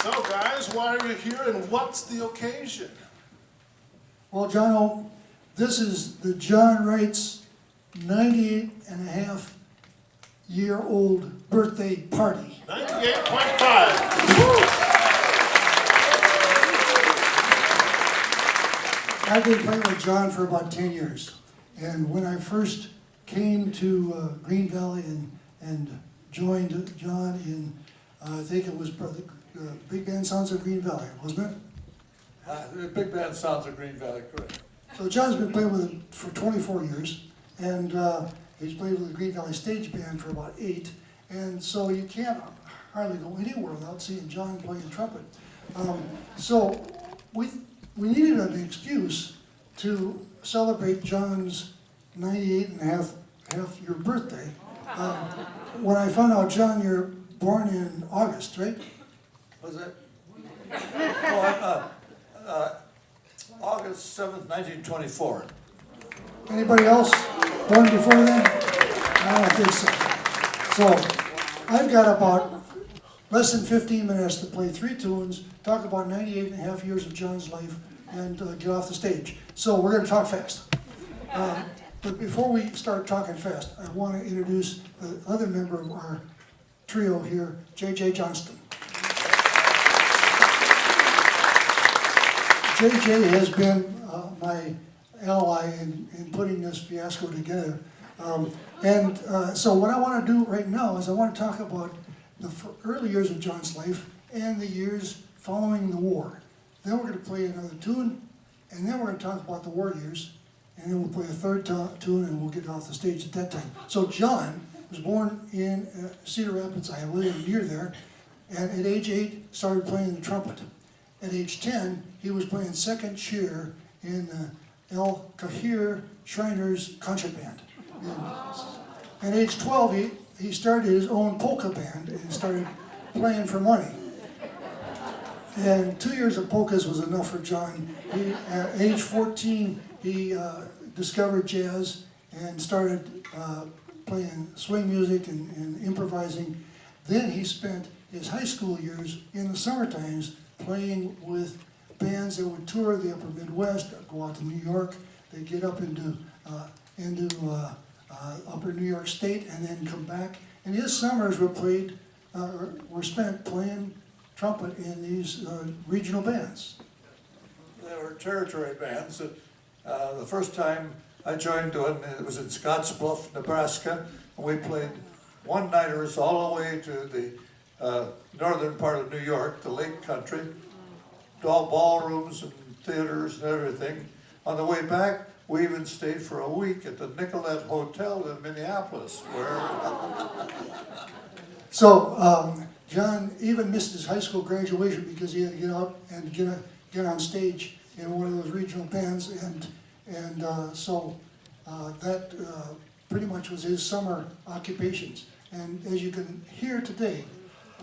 So guys, why are you here and what's the occasion? Well, John, this is the John Rietz 98-and-a-half-year-old birthday party. 98.5. I've been playing with John for about 10 years. And when I first came to Green Valley and joined John in, I think it was Big Band Sounds of Green Valley, wasn't it? The Big Band Sounds of Green Valley, correct. So John's been playing with it for 24 years, and he's played with the Green Valley Stage Band for about 8, and so you can't hardly go anywhere without seeing John playing trumpet. So we needed an excuse to celebrate John's 98-and-a-half-year birthday. When I found out, John, you're born in August, right? Was that? August 7th, 1924. Anybody else born before then? I don't think so. So I've got about less than 15 minutes to play 3 tunes, talk about 98 and a half years of John's life, and get off the stage. So we're going to talk fast. But before we start talking fast, I want to introduce the other member of our trio here, J.J. Johnston. J.J. has been my ally in putting this fiasco together. So what I want to do right now is I want to talk about the early years of John's life and the years following the war. Then we're going to play another tune, and then we're going to talk about the war years, and then we'll play a third tune, and we'll get off the stage at that time. So John was born in Cedar Rapids, Iowa, near there, and at age 8 started playing the trumpet. At age 10, he was playing second chair in El Kahir Shriners Concert Band. And at age 12, he started his own polka band and started playing for money. And 2 years of polkas was enough for John. At age 14, he discovered jazz and started playing swing music and improvising. Then he spent his high school years in the summer times playing with bands that would tour the upper Midwest, go out to New York. They'd get up into upper New York State and then come back. And his summers were spent playing trumpet in these regional bands. They were territory bands. The first time I joined one, it was in Scottsbluff, Nebraska. And we played one-nighters all the way to the northern part of New York, the Lake Country, all ballrooms and theaters and everything. On the way back, we even stayed for a week at the Nicollet Hotel in Minneapolis, where... So John even missed his high school graduation because he had to get out and get on stage in one of those regional bands, so that pretty much was his summer occupations. And as you can hear today,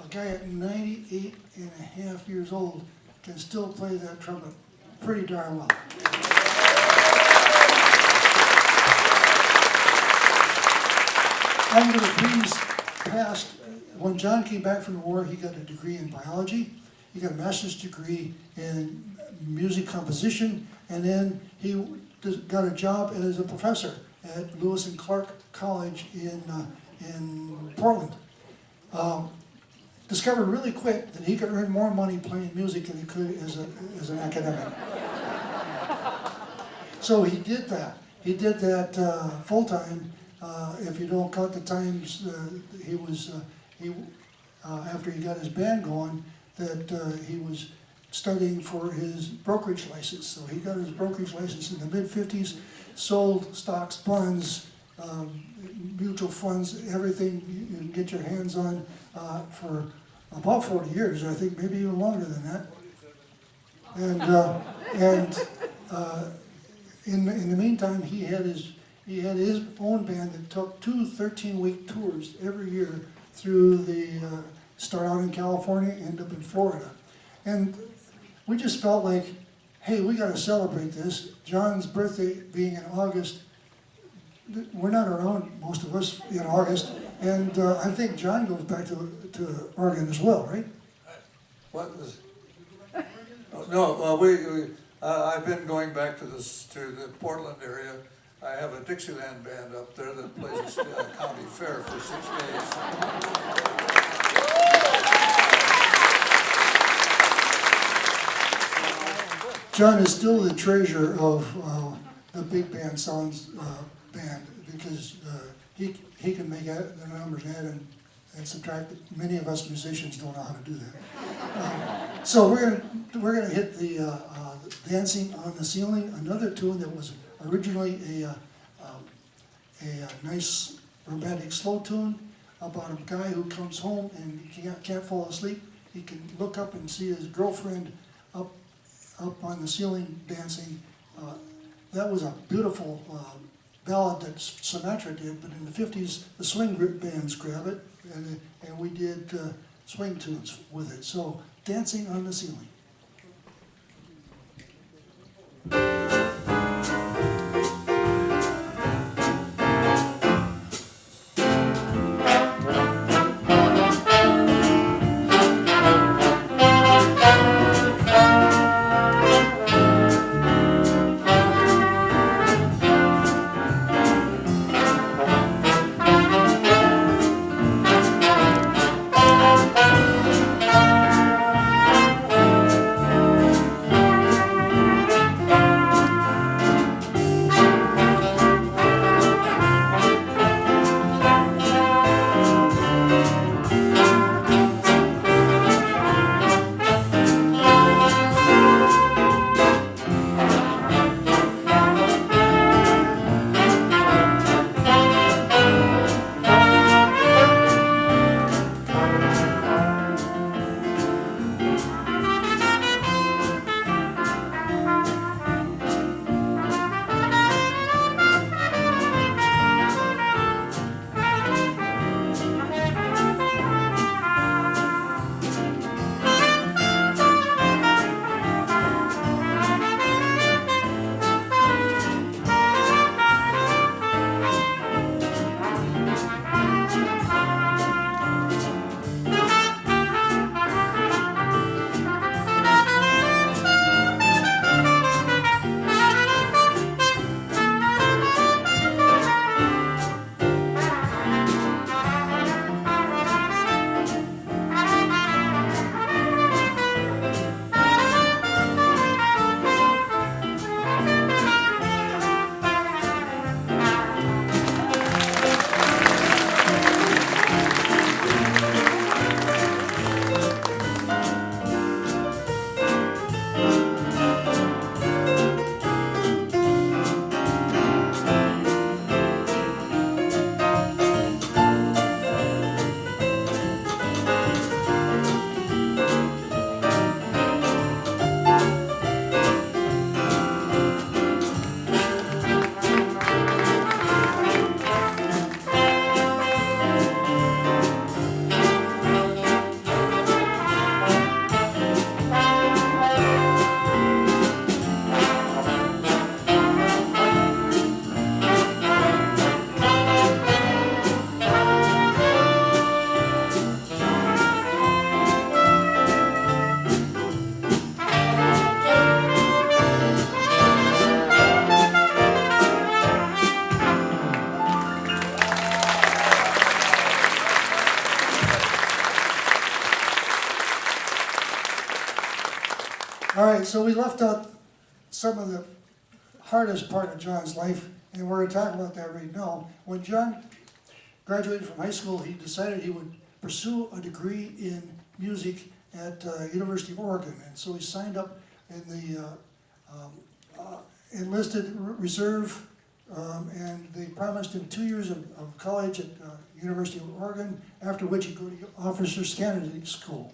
a guy at 98 and a half years old can still play that trumpet pretty darn well. Under the Queen's past, when John came back from the war, he got a degree in biology, he got a master's degree in music composition, and then he got a job as a professor at Lewis and Clark College in Portland. Discovered really quick that he could earn more money playing music than he could as an academic. So he did that. He did that full-time. If you don't count the times after he got his band going, that he was studying for his brokerage license. So he got his brokerage license in the mid-50s, sold stocks, bonds, mutual funds, everything you can get your hands on for about 40 years, I think, maybe even longer than that. And in the meantime, he had his own band that took 2 13-week tours every year through start out in California, end up in Florida. And we just felt like, hey, we got to celebrate this. John's birthday being in August, we're not around, most of us, in August. And I think John goes back to Oregon as well, right? What is? No, I've been going back to the Portland area. I have a Dixieland band up there that plays a county fair for 6 days. John is still the treasurer of the Big Band Sounds band because he can make the numbers add and subtract. Many of us musicians don't know how to do that. So we're gonna hit the Dancing on the Ceiling, another tune that was originally a nice romantic slow tune about a guy who comes home and he can't fall asleep. He can look up and see his girlfriend up on the ceiling dancing. That was a beautiful ballad that Sinatra did, but in the 50s, the swing bands grabbed it, and we did swing tunes with it. So, Dancing on the Ceiling. All right, so we left out some of the hardest part of John's life, and we're going to talk about that right now. When John graduated from high school, he decided he would pursue a degree in music at University of Oregon, and so he signed up in the enlisted reserve, and they promised him 2 years of college at University of Oregon, after which he'd go to Officers Candidate School,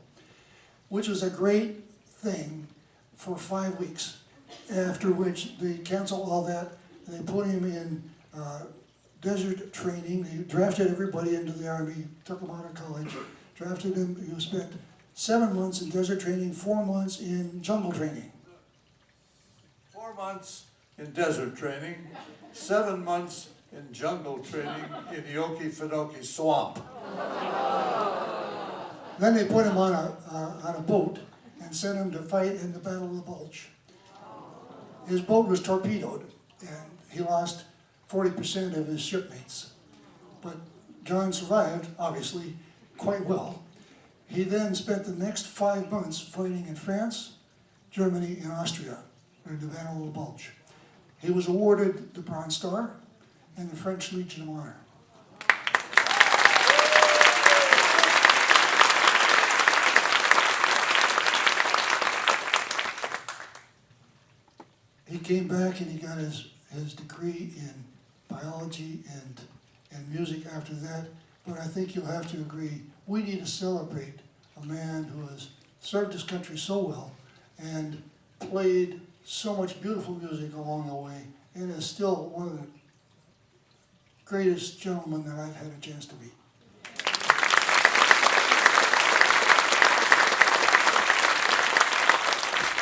which was a great thing for 5 weeks, after which they canceled all that, and they put him in desert training. They drafted everybody into the Army, took him out of college, drafted him. He spent 7 months in desert training, 4 months in jungle training. 4 months in desert training, 7 months in jungle training in the Okefenokee swamp. Then they put him on a boat and sent him to fight in the Battle of the Bulge. His boat was torpedoed, and he lost 40% of his shipmates. But John survived, obviously, quite well. He then spent the next 5 months fighting in France, Germany, and Austria during the Battle of the Bulge. He was awarded the Bronze Star and the French Legion of Honor. He came back and he got his degree in biology and music after that. But I think you'll have to agree, we need to celebrate a man who has served his country so well and played so much beautiful music along the way, and is still one of the greatest gentlemen that I've had a chance to meet.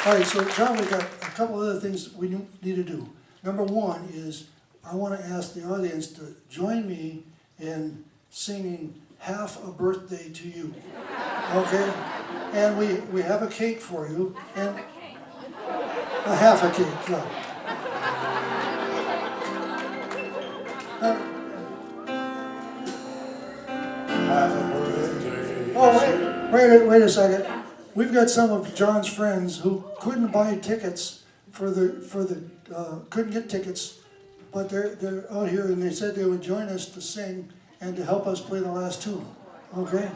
All right, so John, we got a couple other things we need to do. Number one is I want to ask the audience to join me in singing Half a Birthday to You. Okay? And we have a cake for you. And a half a cake, yeah. Half a birthday. Oh, wait a second. We've got some of John's friends who couldn't buy tickets couldn't get tickets, but they're out here and they said they would join us to sing and to help us play the last tune. Okay?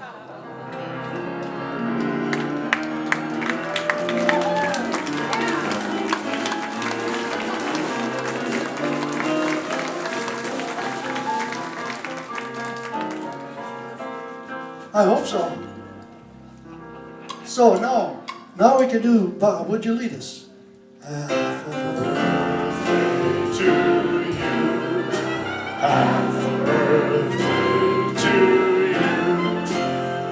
I hope so. So now we can do, Bob, would you lead us? Half a birthday To you, half a birthday to you,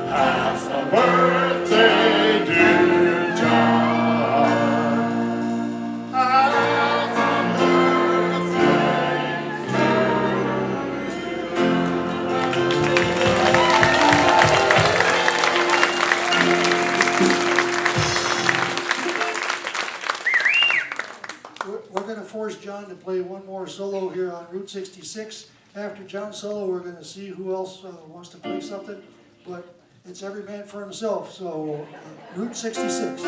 half a birthday, dear John. Half a birthday We're going to force John to play one more solo here on Route 66. After John's solo, we're going to see who else wants to play something, but it's every man for himself, so Route 66.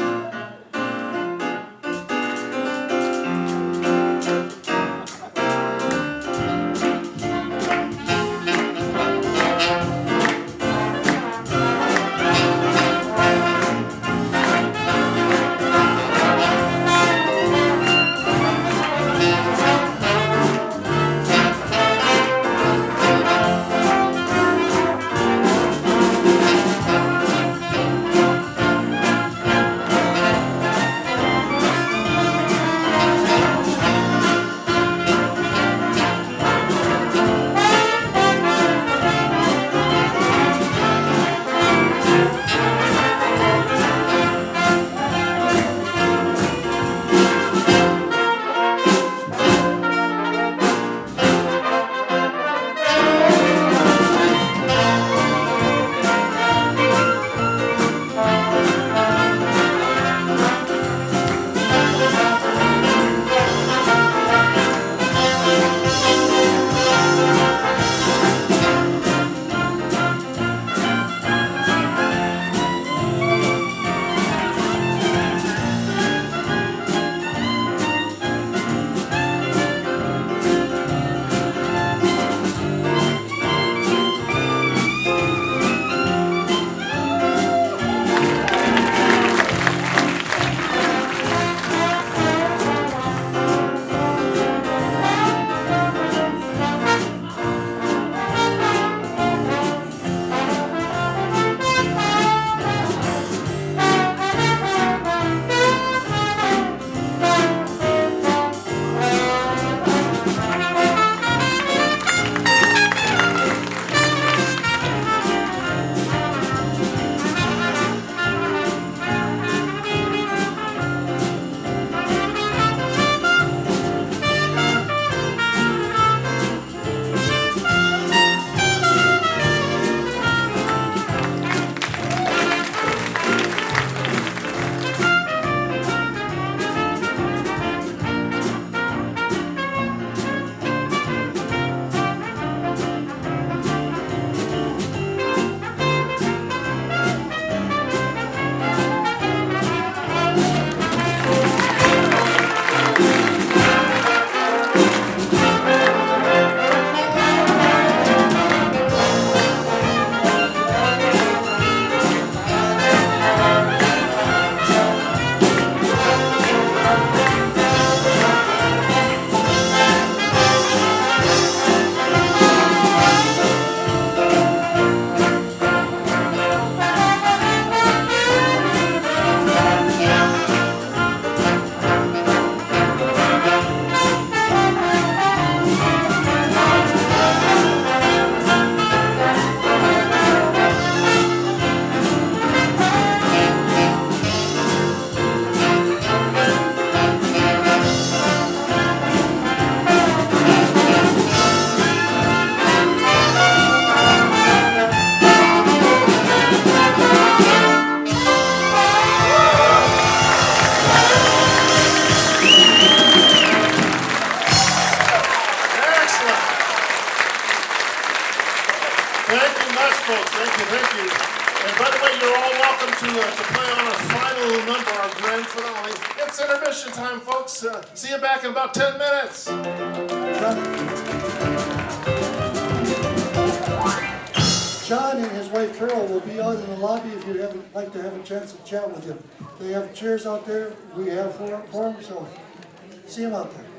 finale. It's intermission time, folks. See you back in about 10 minutes. John and his wife Carol will be out in the lobby if you'd like to have a chance to chat with them. They have chairs out there, we have for them, so see them out there.